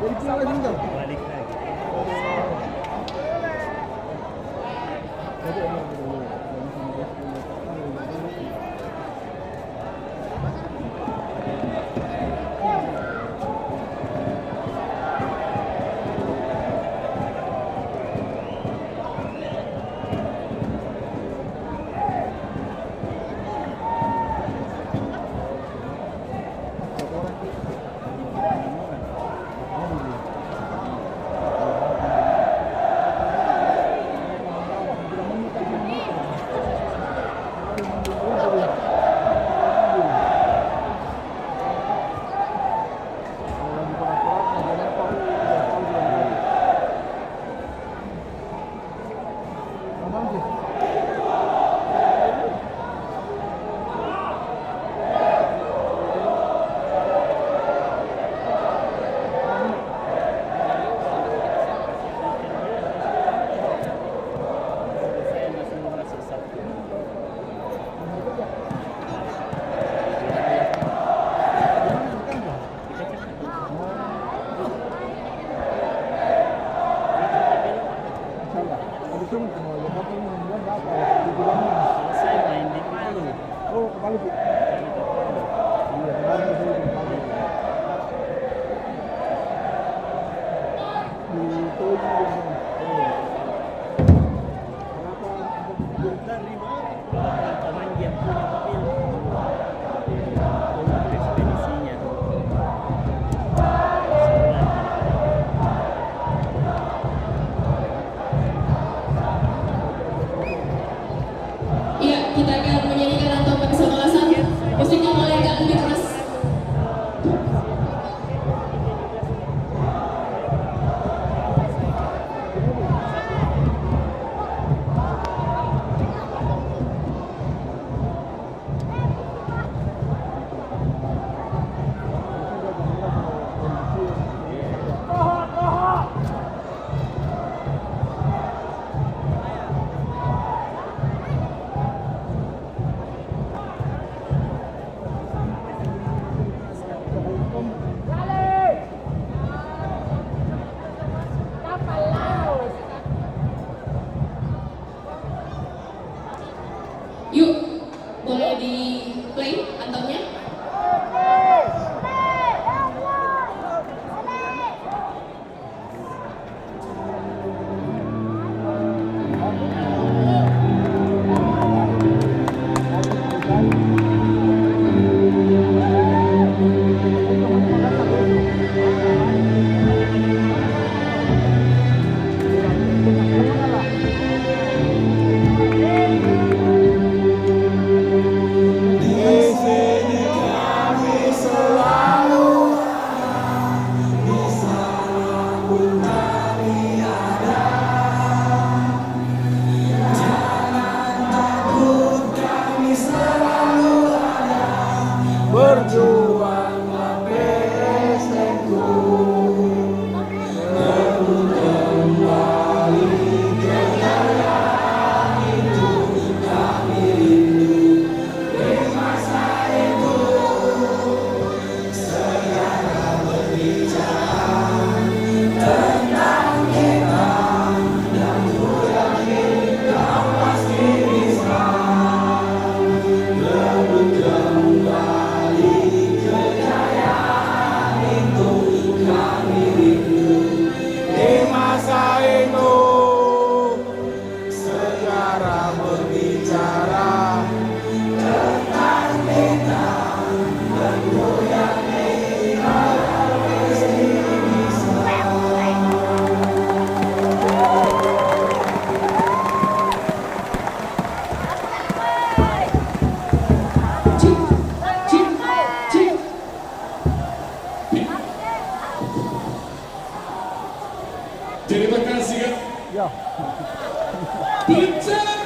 Balik lagi. Selesai main di Palu. Oh, ke Palu, Bu. Iya, kemarin saya di Palu. Itu Dari mana? Teman dia punya mobil. Ekspedisinya. Iya, kita akan menyanyikan Rantau Kesebelasan. Musiknya boleh agak lebih keras. Yuk, boleh di play antemnya? berjuanglah peseku, kembali kejayaan itu kami rindu di masa itu. Sejarah berbicara tentang kita dan ku yakin kau pasti bisa berebut kembali kejayaan itu kami rindu di masa itu. Sejarah berbicara tentang kita dan ku yakin kau pasti bisa. Terima kasih. Ya. Pecah.